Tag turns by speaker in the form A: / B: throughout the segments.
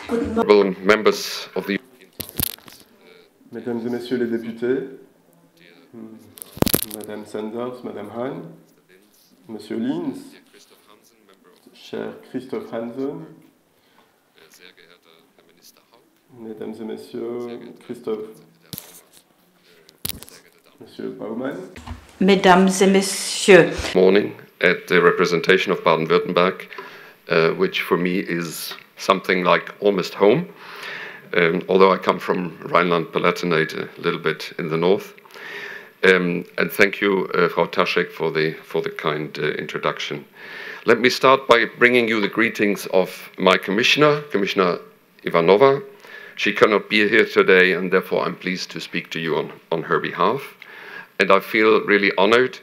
A: Members of the
B: Mesdames et messieurs les députés, Madame Sanders, Madame Hahn, Monsieur Linz, cher Christoph Hansen, Mesdames et messieurs, Monsieur Baumann,
C: Mesdames et messieurs,
A: morning at the representation of Baden-Württemberg, which for me is something like almost home, although I come from Rhineland-Palatinate, a little bit in the north. And thank you, Frau Taschek, for the kind introduction. Let me start by bringing you the greetings of my Commissioner Ivanova. She cannot be here today, and therefore I'm pleased to speak to you on her behalf. And I feel really honored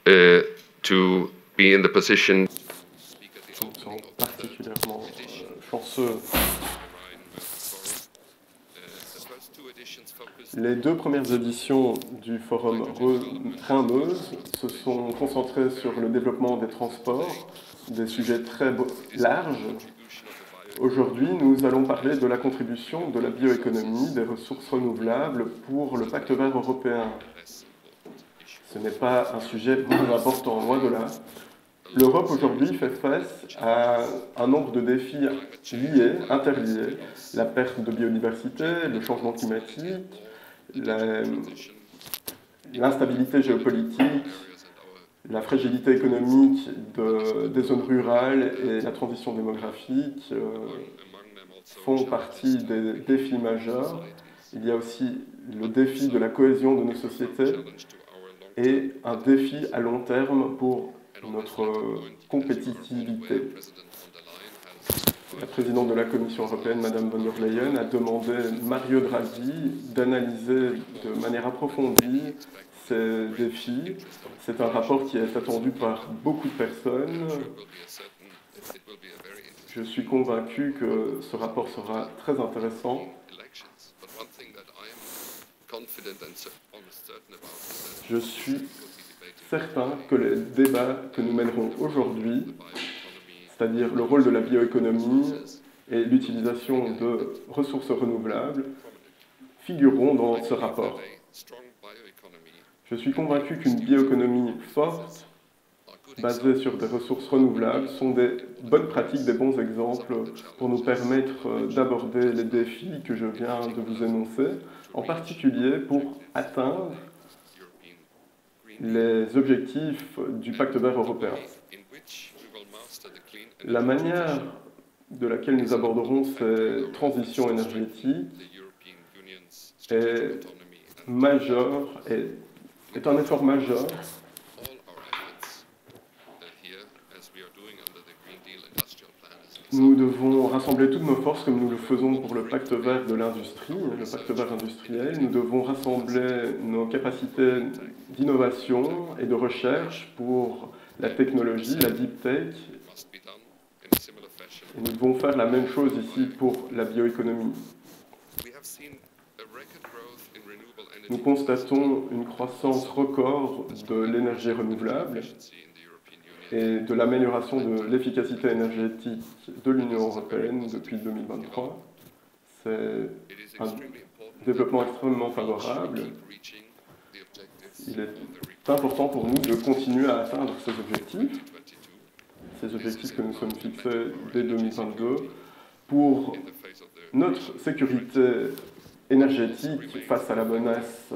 A: to be in the position.
B: Je me sens particulièrement chanceux. Les deux premières éditions du Forum Rhin-Meuse se sont concentrées sur le développement des transports, des sujets très larges. Aujourd'hui, nous allons parler de la contribution de la bioéconomie, des ressources renouvelables pour le Pacte vert européen. Ce n'est pas un sujet moins important, loin de là. L'Europe aujourd'hui fait face à un nombre de défis liés, interliés, la perte de biodiversité, le changement climatique, l'instabilité géopolitique, la fragilité économique des zones rurales et la transition démographique font partie des défis majeurs. Il y a aussi le défi de la cohésion de nos sociétés et un défi à long terme pour notre compétitivité. La présidente de la Commission européenne, Madame von der Leyen, a demandé à Mario Draghi d'analyser de manière approfondie ces défis. C'est un rapport qui est attendu par beaucoup de personnes. Je suis convaincu que ce rapport sera très intéressant. Je suis certain que les débats que nous mènerons aujourd'hui, c'est-à-dire le rôle de la bioéconomie et l'utilisation de ressources renouvelables, figureront dans ce rapport. Je suis convaincu qu'une bioéconomie forte, basée sur des ressources renouvelables, sont des bonnes pratiques, des bons exemples pour nous permettre d'aborder les défis que je viens de vous énoncer, en particulier pour atteindre les objectifs du Pacte vert européen. La manière de laquelle nous aborderons ces transitions énergétiques est majeure, est un effort majeur. Nous devons rassembler toutes nos forces comme nous le faisons pour le pacte vert de l'industrie, le pacte vert industriel. Nous devons rassembler nos capacités d'innovation et de recherche pour la technologie, la deep tech. Et nous devons faire la même chose ici pour la bioéconomie. Nous constatons une croissance record de l'énergie renouvelable et de l'amélioration de l'efficacité énergétique de l'Union européenne depuis 2023. C'est un développement extrêmement favorable. Il est important pour nous de continuer à atteindre ces objectifs que nous sommes fixés dès 2022 pour notre sécurité énergétique face à la menace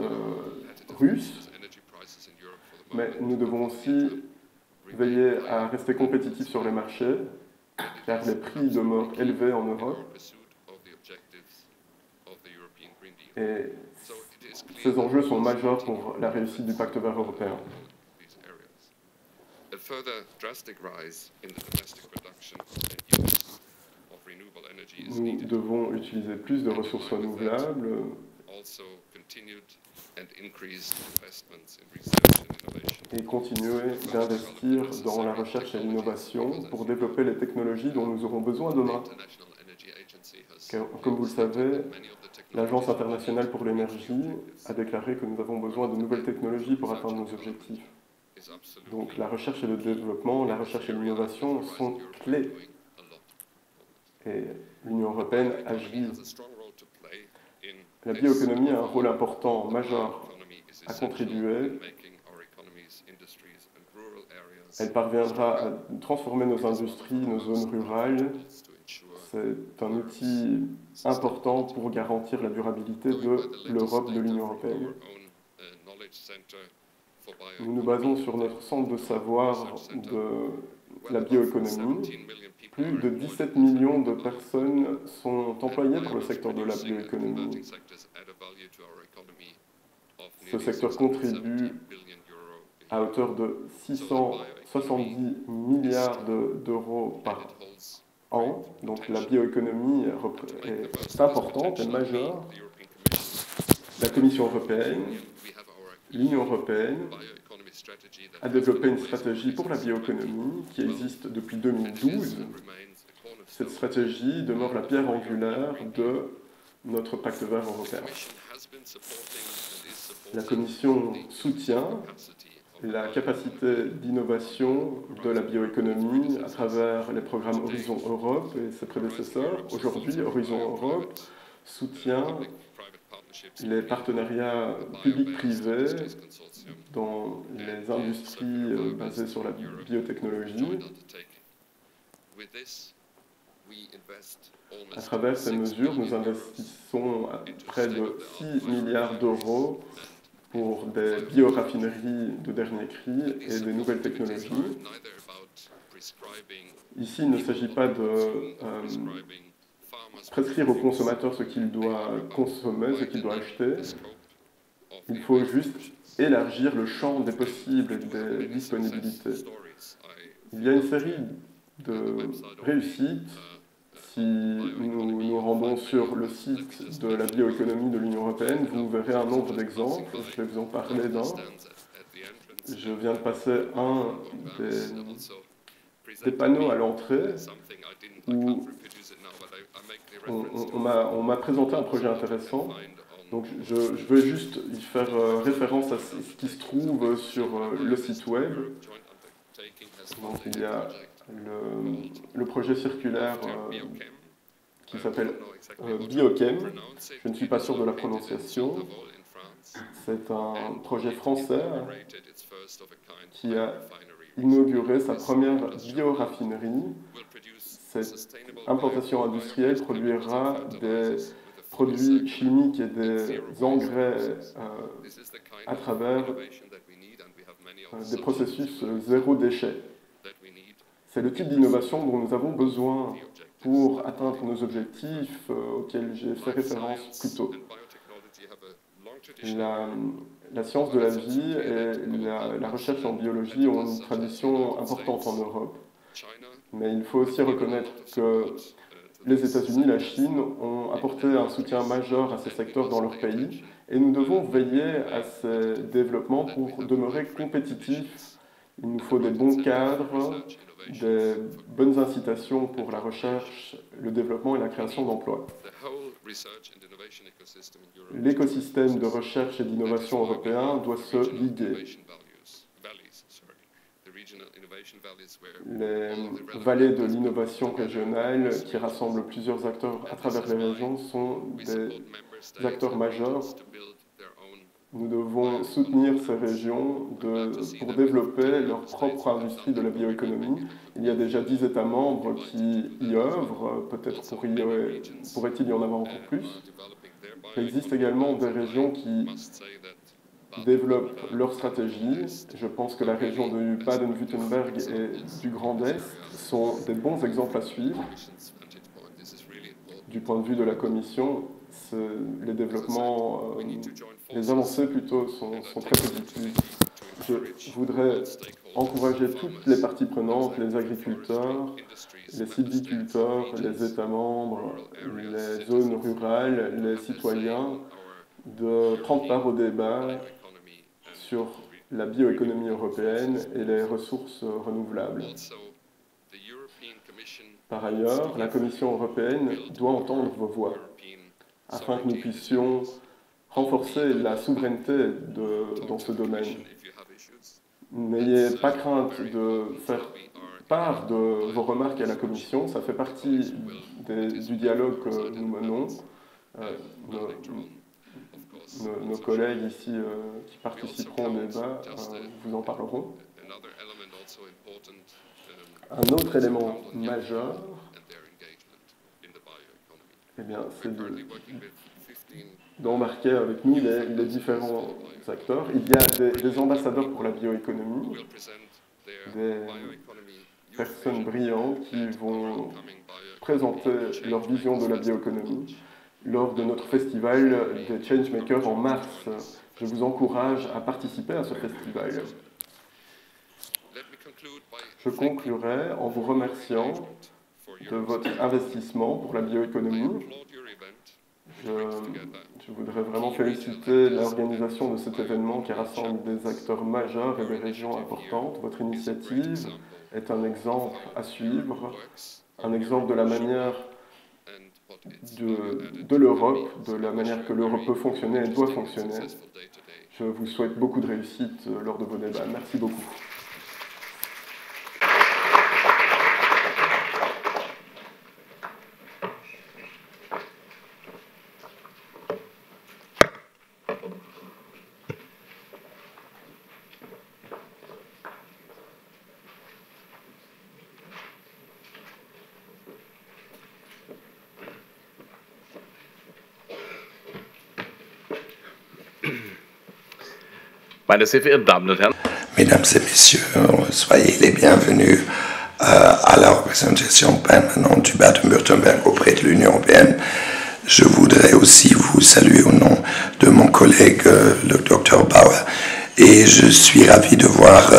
B: russe, mais nous devons aussi veiller à rester compétitifs sur les marchés, car les prix demeurent élevés en Europe. Et ces enjeux sont majeurs pour la réussite du Pacte vert européen. Nous devons utiliser plus de ressources renouvelables et continuer d'investir dans la recherche et l'innovation pour développer les technologies dont nous aurons besoin demain. Car, comme vous le savez, l'Agence internationale pour l'énergie a déclaré que nous avons besoin de nouvelles technologies pour atteindre nos objectifs. Donc la recherche et le développement, la recherche et l'innovation sont clés. Et l'Union européenne agit. La bioéconomie a un rôle important, majeur, à contribuer. Elle parviendra à transformer nos industries, nos zones rurales. C'est un outil important pour garantir la durabilité de l'Europe, de l'Union européenne. Nous nous basons sur notre centre de savoir de la bioéconomie. Plus de 17 millions de personnes sont employées par le secteur de la bioéconomie. Ce secteur contribue à hauteur de 670 milliards d'euros par an. Donc la bioéconomie est importante et majeure. La Commission européenne, l'Union européenne, a développé une stratégie pour la bioéconomie qui existe depuis 2012. Cette stratégie demeure la pierre angulaire de notre pacte vert européen. La Commission soutient la capacité d'innovation de la bioéconomie à travers les programmes Horizon Europe et ses prédécesseurs. Aujourd'hui, Horizon Europe soutient les partenariats publics-privés dans les industries basées sur la biotechnologie. À travers ces mesures, nous investissons près de 6 milliards d'euros pour des bioraffineries de dernier cri et des nouvelles technologies. Ici, il ne s'agit pas de prescrire au consommateur ce qu'il doit consommer, ce qu'il doit acheter. Il faut juste élargir le champ des possibles et des disponibilités. Il y a une série de réussites. Si nous nous rendons sur le site de la bioéconomie de l'Union européenne, vous verrez un nombre d'exemples. Je vais vous en parler d'un. Je viens de passer un des panneaux à l'entrée où on m'a présenté un projet intéressant. Donc je vais juste y faire référence à ce qui se trouve sur le site web. Donc il y a le projet circulaire qui s'appelle Biochem. Je ne suis pas sûr de la prononciation. C'est un projet français qui a inauguré sa première bioraffinerie. Cette implantation industrielle produira des produits chimiques et des engrais à travers des processus zéro déchet. C'est le type d'innovation dont nous avons besoin pour atteindre nos objectifs auxquels j'ai fait référence plus tôt. La science de la vie et la recherche en biologie ont une tradition importante en Europe. Mais il faut aussi reconnaître que les États-Unis, la Chine ont apporté un soutien majeur à ces secteurs dans leur pays et nous devons veiller à ces développements pour demeurer compétitifs. Il nous faut des bons cadres, des bonnes incitations pour la recherche, le développement et la création d'emplois. L'écosystème de recherche et d'innovation européen doit se liguer. Les vallées de l'innovation régionale qui rassemblent plusieurs acteurs à travers les régions sont des acteurs majeurs. Nous devons soutenir ces régions pour développer leur propre industrie de la bioéconomie. Il y a déjà 10 États membres qui y œuvrent, peut-être pourrait-il y en avoir encore plus. Il existe également des régions qui développent leur stratégie. Je pense que la région de Baden-Württemberg et du Grand Est sont des bons exemples à suivre. Du point de vue de la Commission, les développements, les avancées plutôt sont très positives. Je voudrais encourager toutes les parties prenantes, les agriculteurs, les sylviculteurs, les États membres, les zones rurales, les citoyens, de prendre part au débat sur la bioéconomie européenne et les ressources renouvelables. Par ailleurs, la Commission européenne doit entendre vos voix afin que nous puissions renforcer la souveraineté dans ce domaine. N'ayez pas crainte de faire part de vos remarques à la Commission. Ça fait partie du dialogue que nous menons. Nos collègues ici qui participeront au débat vous en parleront. Un autre élément majeur, eh bien, c'est d'embarquer avec nous les différents acteurs. Il y a des ambassadeurs pour la bioéconomie, des personnes brillantes qui vont présenter leur vision de la bioéconomie lors de notre festival des Changemakers en mars. Je vous encourage à participer à ce festival. Je conclurai en vous remerciant de votre investissement pour la bioéconomie. Je voudrais vraiment féliciter l'organisation de cet événement qui rassemble des acteurs majeurs et des régions importantes. Votre initiative est un exemple à suivre, un exemple de la manière de l'Europe, de la manière que l'Europe peut fonctionner et doit fonctionner. Je vous souhaite beaucoup de réussite lors de vos débats. Merci beaucoup.
D: Meine sehr verehrten Damen und Herren.
E: Mesdames et messieurs, soyez les bienvenus à la représentation permanente du Baden-Württemberg auprès de l'Union européenne. Je voudrais aussi vous saluer au nom de mon collègue, le Dr Bauer, et je suis ravi de voir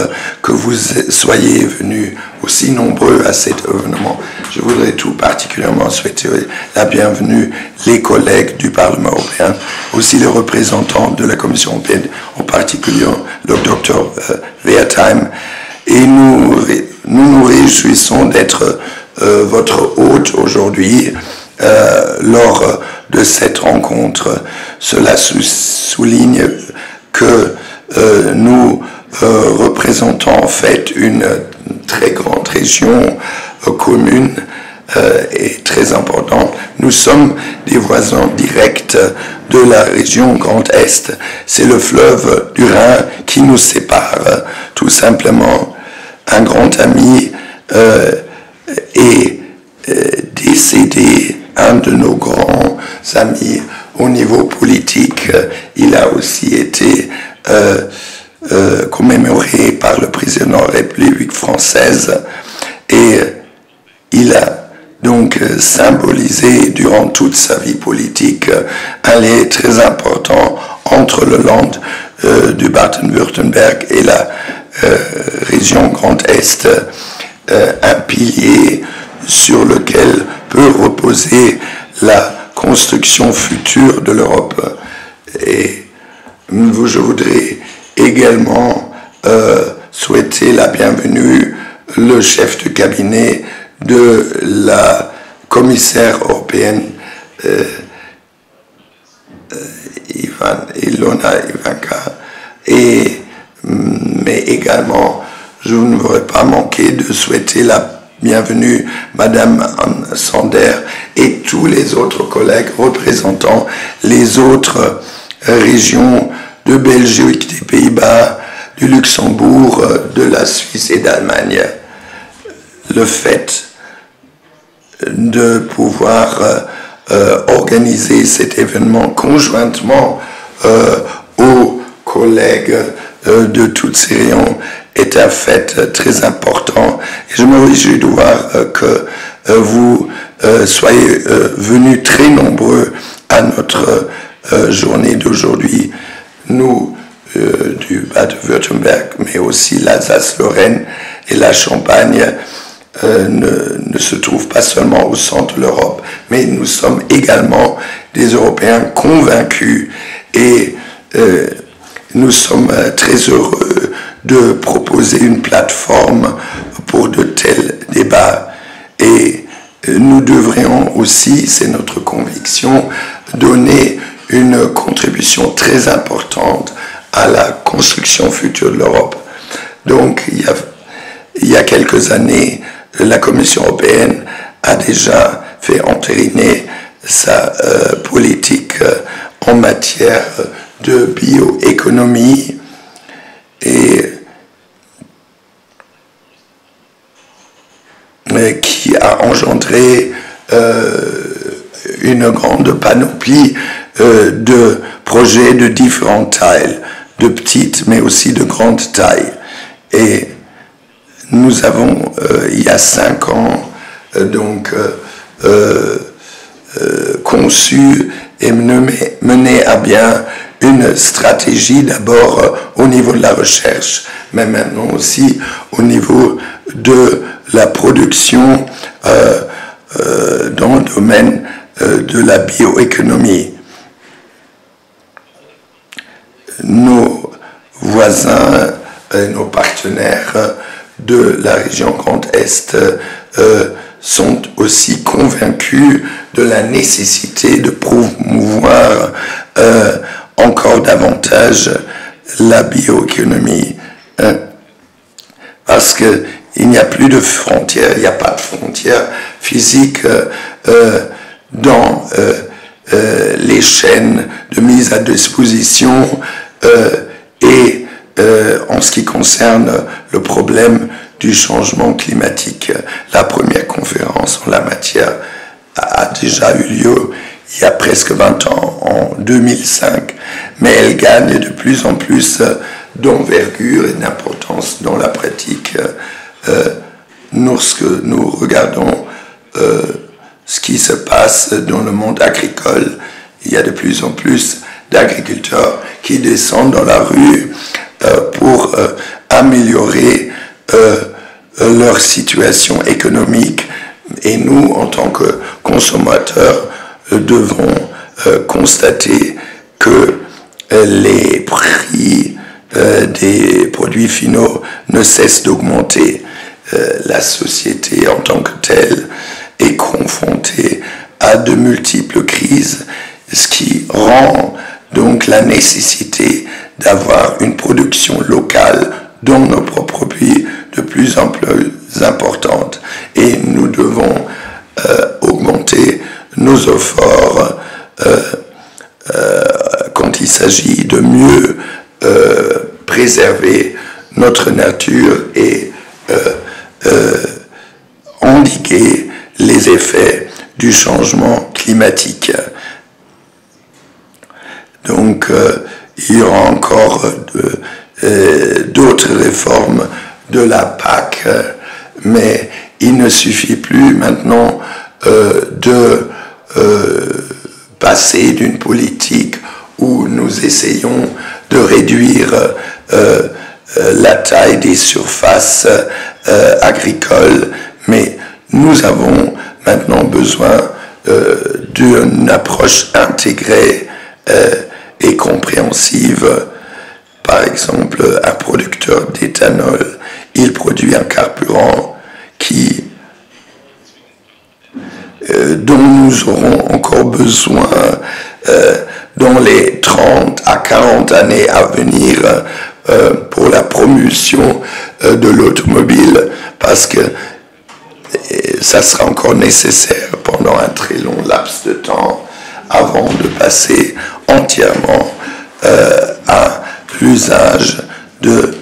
E: que vous soyez venus aussi nombreux à cet événement. Je voudrais tout particulièrement souhaiter la bienvenue les collègues du Parlement européen, aussi les représentants de la Commission européenne, en particulier le Dr Wertheim. Et nous nous réjouissons d'être votre hôte aujourd'hui lors de cette rencontre. Cela souligne que nous représentons en fait une très grande région commune et très importante. Nous sommes des voisins directs de la région Grand Est. C'est le fleuve du Rhin qui nous sépare, tout simplement. Un grand ami est décédé, un de nos grands amis au niveau politique. Il a aussi été commémoré par le président de la République française et il a donc symbolisé durant toute sa vie politique un lien très important entre le land du Baden-Württemberg et la région Grand Est, un pilier sur lequel peut reposer la construction future de l'Europe. Et je voudrais également souhaiter la bienvenue le chef de cabinet de la commissaire européenne Ilona Ivanka, mais également je ne voudrais pas manquer de souhaiter la bienvenue Madame Anne Sander et tous les autres collègues représentant les autres régions de Belgique, des Pays-Bas, du Luxembourg, de la Suisse et d'Allemagne. Le fait de pouvoir organiser cet événement conjointement aux collègues de toutes ces régions est un fait très important. Et je me réjouis de voir que vous soyez venus très nombreux à notre journée d'aujourd'hui. Nous, du Baden-Württemberg, mais aussi l'Alsace-Lorraine et la Champagne, ne se trouvent pas seulement au centre de l'Europe, mais nous sommes également des Européens convaincus et nous sommes très heureux de proposer une plateforme pour de tels débats. Et nous devrions aussi, c'est notre conviction, donner une contribution très importante à la construction future de l'Europe. Donc, il y a quelques quelques années, la Commission européenne a déjà fait entériner sa politique en matière de bioéconomie et qui a engendré une grande panoplie de projets de différentes tailles, de petites mais aussi de grandes tailles. Et nous avons, il y a 5 ans, conçu et mené à bien une stratégie d'abord au niveau de la recherche, mais maintenant aussi au niveau de la production dans le domaine de la bioéconomie. Nos voisins, nos partenaires de la région Grand Est sont aussi convaincus de la nécessité de promouvoir encore davantage la bioéconomie. Parce qu'il n'y a plus de frontières, il n'y a pas de frontières physiques dans les chaînes de mise à disposition et en ce qui concerne le problème du changement climatique. La première conférence en la matière a déjà eu lieu il y a presque 20 ans, en 2005, mais elle gagne de plus en plus d'envergure et d'importance dans la pratique. Lorsque nous regardons ce qui se passe dans le monde agricole, il y a de plus en plus d'agriculteurs qui descendent dans la rue pour améliorer leur situation économique. Et nous, en tant que consommateurs, devons constater que les prix des produits finaux ne cessent d'augmenter. La société en tant que telle est confrontée à de multiples crises, ce qui rend donc la nécessité d'avoir une production locale dans nos propres pays de plus en plus importante. Et nous devons augmenter nos efforts quand il s'agit de mieux préserver notre nature et endiguer les effets du changement climatique. Donc, il y aura encore d'autres réformes de la PAC, mais il ne suffit plus maintenant de passer d'une politique où nous essayons de réduire la taille des surfaces agricoles, mais nous avons maintenant besoin d'une approche intégrée et compréhensive. Par exemple, un producteur d'éthanol, il produit un carburant dont nous aurons encore besoin dans les 30 à 40 années à venir pour la promotion de l'automobile, parce que ça sera encore nécessaire pendant un très long laps de temps avant de passer entièrement à l'usage de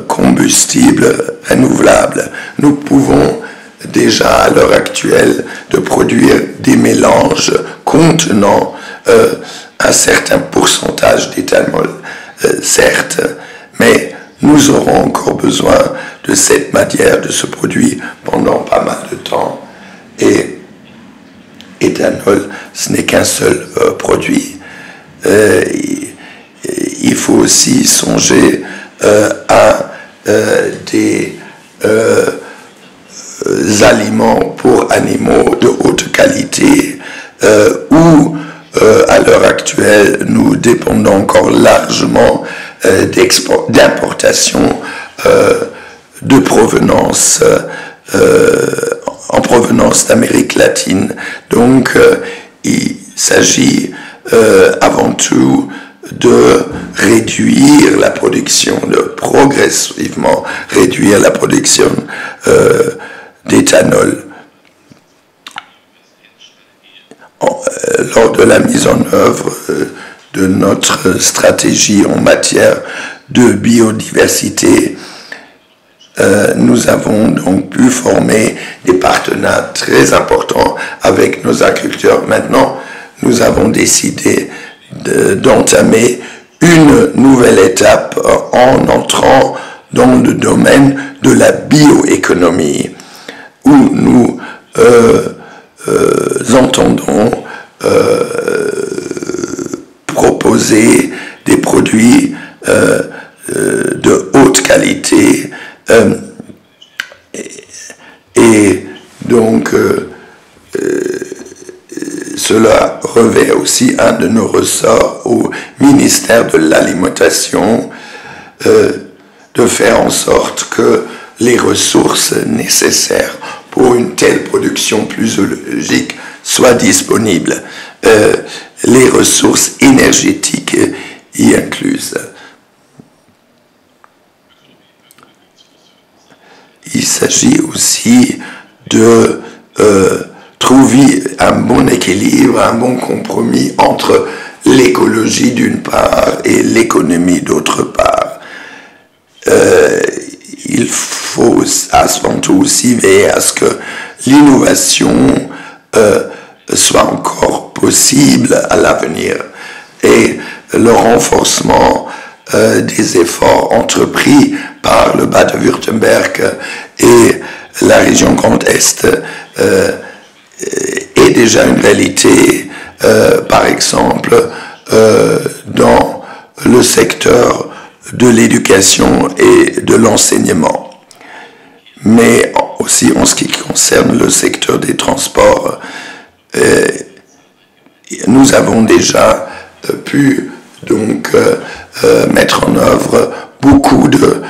E: combustibles renouvelables. Nous pouvons déjà à l'heure actuelle de produire des mélanges contenant un certain pourcentage d'éthanol, certes, mais nous aurons encore besoin de cette matière, de ce produit pendant pas mal de temps. Et éthanol, ce n'est qu'un seul produit. Il faut aussi songer à des aliments pour animaux de haute qualité où à l'heure actuelle nous dépendons encore largement d'importation de provenance en provenance d'Amérique latine. Donc il s'agit avant tout de réduire la production, de progressivement réduire la production d'éthanol. Lors de la mise en œuvre de notre stratégie en matière de biodiversité, nous avons donc pu former des partenariats très importants avec nos agriculteurs. Maintenant, nous avons décidé d'entamer une nouvelle étape en entrant dans le domaine de la bioéconomie, où nous entendons proposer des produits de haute qualité et donc cela revêt aussi un de nos ressorts au ministère de l'Alimentation de faire en sorte que les ressources nécessaires pour une telle production plus logique soient disponibles, les ressources énergétiques y incluses. Il s'agit aussi de trouver un bon équilibre, un bon compromis entre l'écologie d'une part et l'économie d'autre part. Il faut avant tout aussi veiller à ce que l'innovation soit encore possible à l'avenir et le renforcement des efforts entrepris par le Bade-Württemberg et la région Grand Est est déjà une réalité, par exemple, dans le secteur de l'éducation et de l'enseignement. Mais aussi en ce qui concerne le secteur des transports, nous avons déjà pu donc mettre en œuvre beaucoup de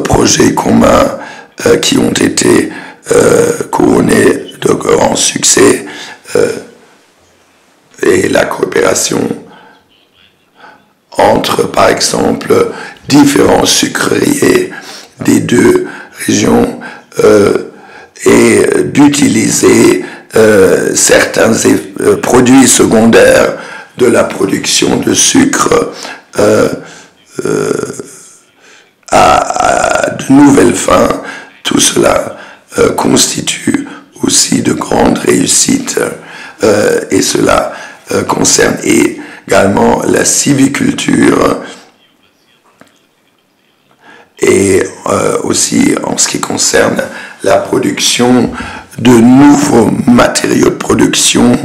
E: projets communs qui ont été couronnés de grands succès et la coopération entre, par exemple, différents sucriers des deux régions et d'utiliser certains produits secondaires de la production de sucre à de nouvelles fins. Tout cela constitue aussi de grandes réussites et cela concerne également la sylviculture et aussi en ce qui concerne la production de nouveaux matériaux de production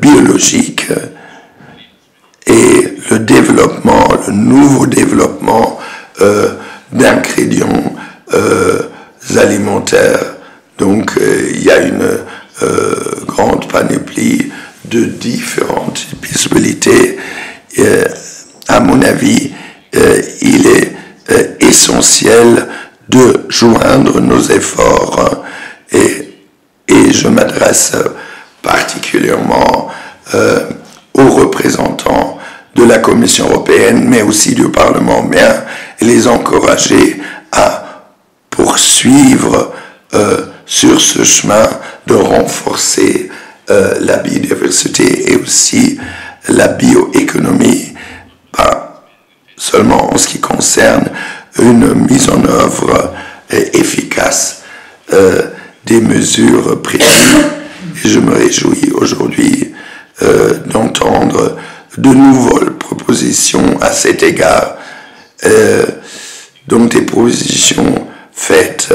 E: biologiques et le nouveau développement d'ingrédients alimentaires. Donc il y a une grande panoplie de différentes possibilités. À mon avis, il est essentiel de joindre nos efforts et je m'adresse particulièrement aux représentants de la Commission européenne, mais aussi du Parlement européen, et les encourager à poursuivre sur ce chemin de renforcer la biodiversité et aussi la bioéconomie, pas seulement en ce qui concerne une mise en œuvre efficace des mesures prévues. Et je me réjouis aujourd'hui d'entendre de nouvelles propositions à cet égard, donc des propositions faites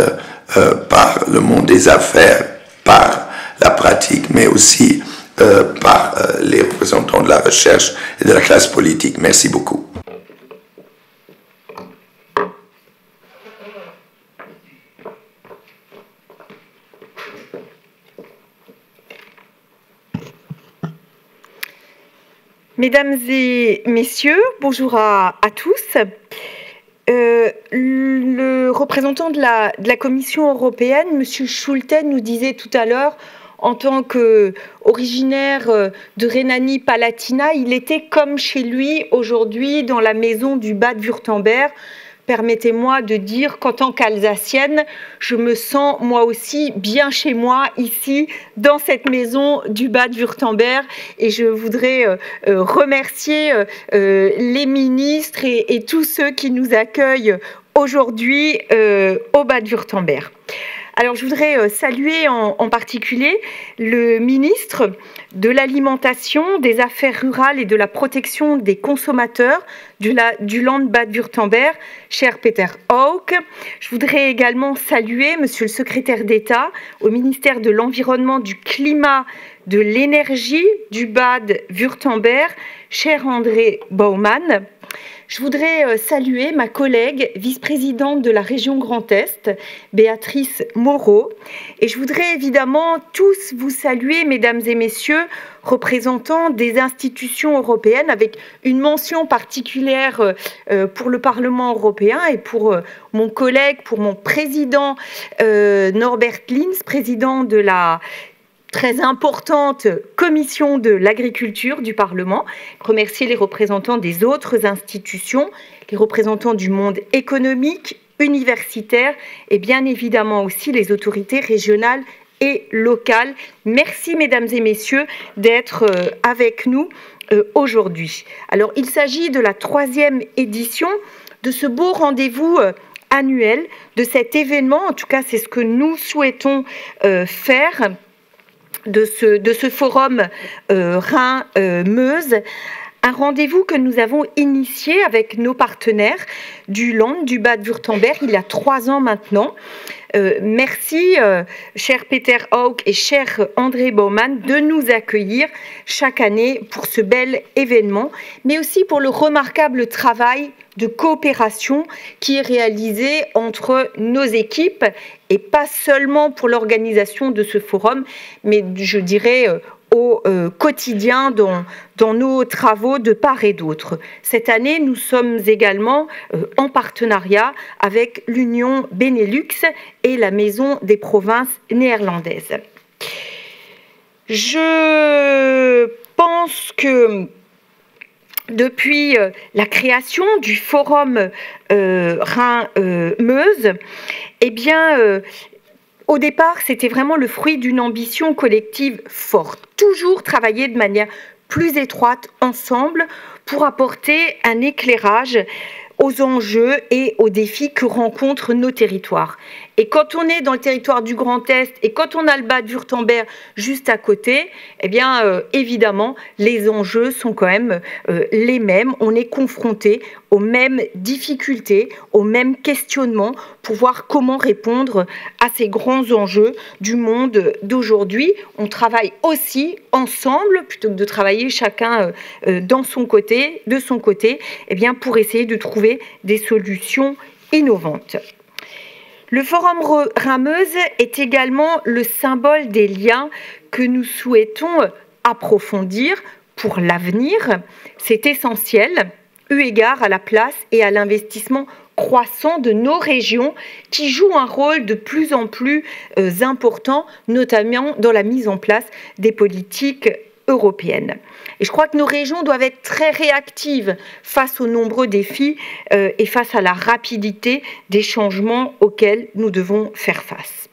E: par le monde des affaires, par la pratique, mais aussi par les représentants de la recherche et de la classe politique. Merci beaucoup.
C: Mesdames et messieurs, bonjour à tous. Le représentant de la Commission européenne, M. Schulte, nous disait tout à l'heure, en tant qu'originaire de Rhénanie-Palatinat, il était comme chez lui aujourd'hui dans la maison du Bade-Württemberg, permettez-moi de dire qu'en tant qu'Alsacienne, je me sens moi aussi bien chez moi, ici, dans cette maison du Bade-Wurtemberg. Et je voudrais remercier les ministres et tous ceux qui nous accueillent aujourd'hui au Bade-Wurtemberg. Alors, je voudrais saluer en particulier le ministre de l'Alimentation, des Affaires rurales et de la protection des consommateurs du Land Bade-Wurtemberg, cher Peter Hauck. Je voudrais également saluer monsieur le secrétaire d'État au ministère de l'Environnement, du Climat, de l'Énergie du Bade-Wurtemberg, cher André Baumann. Je voudrais saluer ma collègue vice-présidente de la région Grand Est, Béatrice Moreau. Et je voudrais évidemment tous vous saluer, mesdames et messieurs, représentants des institutions européennes, avec une mention particulière pour le Parlement européen et pour mon collègue, pour mon président Norbert Lins, président de la très importante commission de l'agriculture du Parlement, remercier les représentants des autres institutions, les représentants du monde économique, universitaire et bien évidemment aussi les autorités régionales et locales. Merci mesdames et messieurs d'être avec nous aujourd'hui. Alors il s'agit de la 3e édition de ce beau rendez-vous annuel, de cet événement, en tout cas c'est ce que nous souhaitons faire, de ce forum Rhin-Meuse, un rendez-vous que nous avons initié avec nos partenaires du Land, du Bade-Wurtemberg, il y a 3 ans maintenant. Merci, cher Peter Hauck et cher André Baumann, de nous accueillir chaque année pour ce bel événement, mais aussi pour le remarquable travail de coopération qui est réalisé entre nos équipes, et pas seulement pour l'organisation de ce forum, mais je dirais au quotidien dans nos travaux de part et d'autre. Cette année, nous sommes également en partenariat avec l'Union Benelux et la Maison des provinces néerlandaises. Je pense que depuis la création du forum Rhin-Meuse, eh bien, au départ, c'était vraiment le fruit d'une ambition collective forte. Toujours travailler de manière plus étroite ensemble pour apporter un éclairage aux enjeux et aux défis que rencontrent nos territoires. Et quand on est dans le territoire du Grand Est et quand on a le Bade-Wurtemberg juste à côté, eh bien, évidemment, les enjeux sont quand même les mêmes. On est confronté aux mêmes difficultés, aux mêmes questionnements pour voir comment répondre à ces grands enjeux du monde d'aujourd'hui. On travaille aussi ensemble, plutôt que de travailler chacun de son côté, eh bien, pour essayer de trouver des solutions innovantes. Le Forum Rhin-Meuse est également le symbole des liens que nous souhaitons approfondir pour l'avenir. C'est essentiel, eu égard à la place et à l'investissement croissant de nos régions qui jouent un rôle de plus en plus important, notamment dans la mise en place des politiques européennes. Et je crois que nos régions doivent être très réactives face aux nombreux défis et face à la rapidité des changements auxquels nous devons faire face.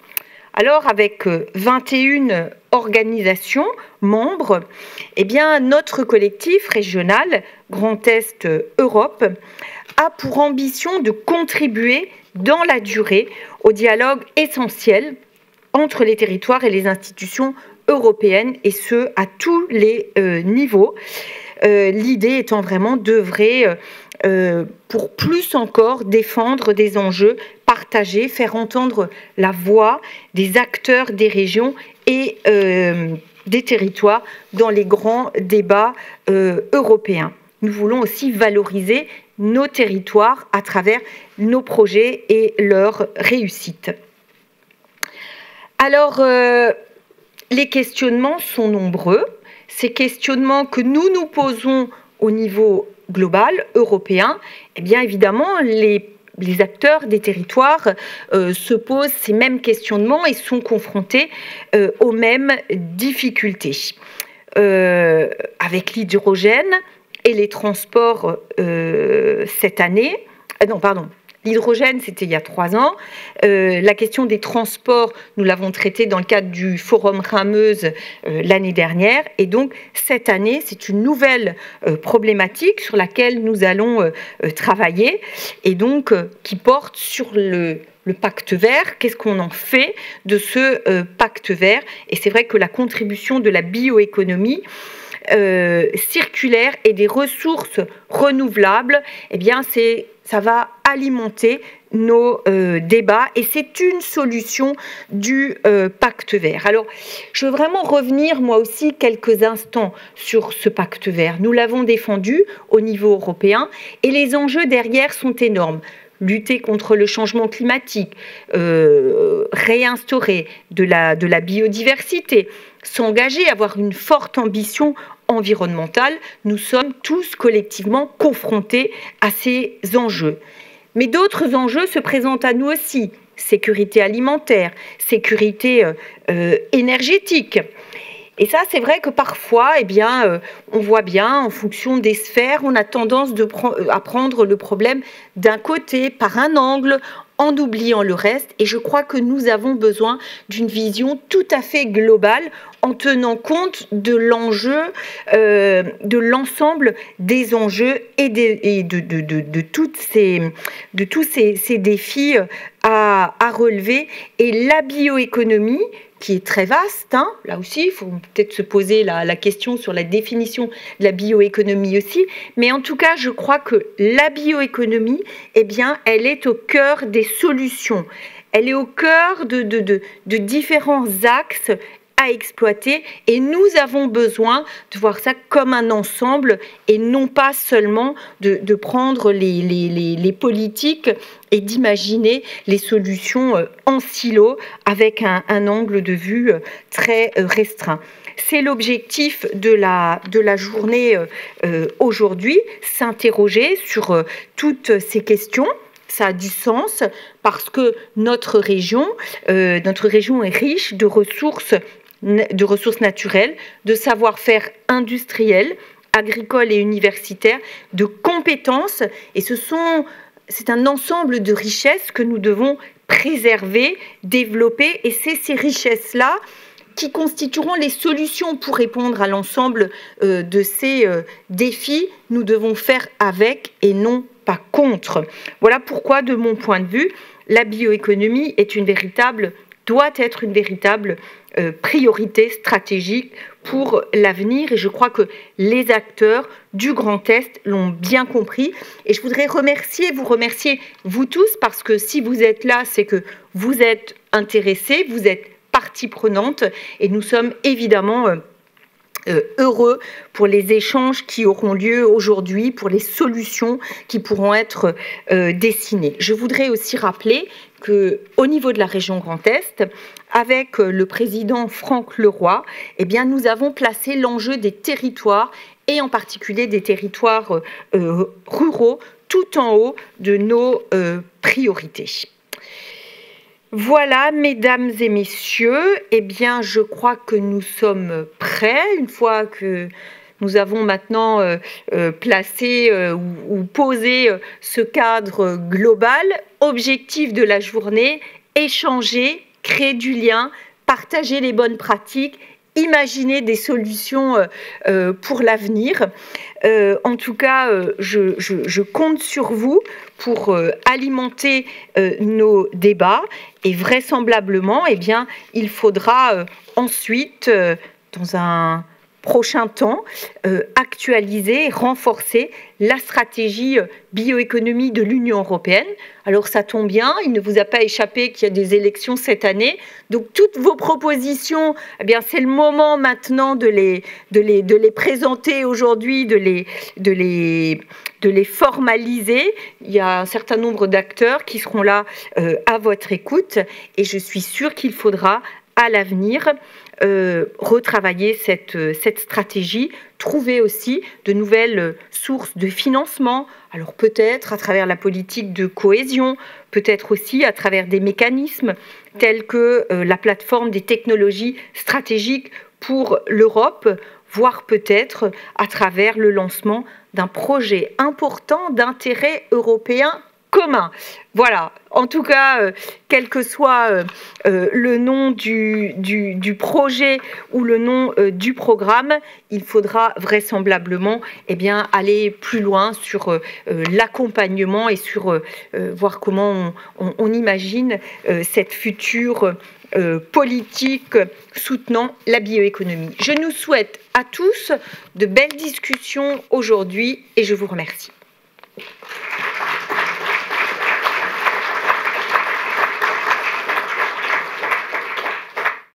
C: Alors, avec 21 organisations membres, eh bien, notre collectif régional Grand Est Europe a pour ambition de contribuer dans la durée au dialogue essentiel entre les territoires et les institutions européennes, et ce, à tous les niveaux. L'idée étant vraiment d'œuvrer pour plus encore défendre des enjeux partagés, faire entendre la voix des acteurs des régions et des territoires dans les grands débats européens. Nous voulons aussi valoriser nos territoires à travers nos projets et leur réussite. Alors, les questionnements sont nombreux. Ces questionnements que nous nous posons au niveau global, européen, eh bien évidemment, les acteurs des territoires se posent ces mêmes questionnements et sont confrontés aux mêmes difficultés. Avec l'hydrogène et les transports cette année, L'hydrogène, c'était il y a 3 ans. La question des transports, nous l'avons traité dans le cadre du Forum Rhin-Meuse l'année dernière. Et donc, cette année, c'est une nouvelle problématique sur laquelle nous allons travailler et donc qui porte sur le pacte vert. Qu'est-ce qu'on en fait de ce pacte vert? Et c'est vrai que la contribution de la bioéconomie circulaire et des ressources renouvelables, eh bien, ça va alimenter nos débats et c'est une solution du pacte vert. Alors, je veux vraiment revenir moi aussi quelques instants sur ce pacte vert. Nous l'avons défendu au niveau européen et les enjeux derrière sont énormes. Lutter contre le changement climatique, réinstaurer de la biodiversité, s'engager, avoir une forte ambition environnementale, nous sommes tous collectivement confrontés à ces enjeux. Mais d'autres enjeux se présentent à nous aussi. Sécurité alimentaire, sécurité énergétique. Et ça, c'est vrai que parfois, eh bien, on voit bien, en fonction des sphères, on a tendance à prendre le problème d'un côté, par un angle, en oubliant le reste. Et je crois que nous avons besoin d'une vision tout à fait globale, en tenant compte de l'enjeu, de l'ensemble des enjeux et de tous ces défis à relever. Et la bioéconomie, qui est très vaste, hein. Là aussi, il faut peut-être se poser la question sur la définition de la bioéconomie aussi, mais en tout cas, je crois que la bioéconomie, eh bien, elle est au cœur des solutions, elle est au cœur de différents axes à exploiter et nous avons besoin de voir ça comme un ensemble et non pas seulement de prendre les politiques et d'imaginer les solutions en silo avec un angle de vue très restreint. C'est l'objectif de la journée aujourd'hui, s'interroger sur toutes ces questions. Ça a du sens parce que notre région est riche de ressources naturelles, de savoir-faire industriel, agricole et universitaire, de compétences. Et c'est un ensemble de richesses que nous devons préserver, développer. Et c'est ces richesses-là qui constitueront les solutions pour répondre à l'ensemble de ces défis. Nous devons faire avec et non pas contre. Voilà pourquoi, de mon point de vue, la bioéconomie doit être une véritable priorité stratégique pour l'avenir. Et je crois que les acteurs du Grand Est l'ont bien compris. Et je voudrais vous remercier vous tous, parce que si vous êtes là, c'est que vous êtes intéressés, vous êtes partie prenante, et nous sommes évidemment heureux pour les échanges qui auront lieu aujourd'hui, pour les solutions qui pourront être dessinées. Je voudrais aussi rappeler qu'au niveau de la région Grand Est, avec le président Franck Leroy, eh bien, nous avons placé l'enjeu des territoires, et en particulier des territoires ruraux, tout en haut de nos priorités. Voilà, mesdames et messieurs, eh bien, je crois que nous sommes prêts, une fois que nous avons maintenant placé ou posé ce cadre global. Objectif de la journée, échanger, créer du lien, partager les bonnes pratiques, imaginer des solutions pour l'avenir. En tout cas, je compte sur vous pour alimenter nos débats et vraisemblablement, eh bien, il faudra ensuite, dans un prochain temps, actualiser, renforcer la stratégie bioéconomie de l'Union européenne. Alors ça tombe bien, il ne vous a pas échappé qu'il y a des élections cette année, donc toutes vos propositions, eh bien c'est le moment maintenant de les présenter aujourd'hui, de les formaliser. Il y a un certain nombre d'acteurs qui seront là à votre écoute, et je suis sûre qu'il faudra à l'avenir retravailler cette stratégie, trouver aussi de nouvelles sources de financement, alors peut-être à travers la politique de cohésion, peut-être aussi à travers des mécanismes tels que la plateforme des technologies stratégiques pour l'Europe, voire peut-être à travers le lancement d'un projet important d'intérêt européen commun. Voilà, en tout cas, quel que soit le nom du projet ou le nom du programme, il faudra vraisemblablement aller plus loin sur l'accompagnement et sur voir comment on imagine cette future politique soutenant la bioéconomie. Je nous souhaite à tous de belles discussions aujourd'hui et je vous remercie.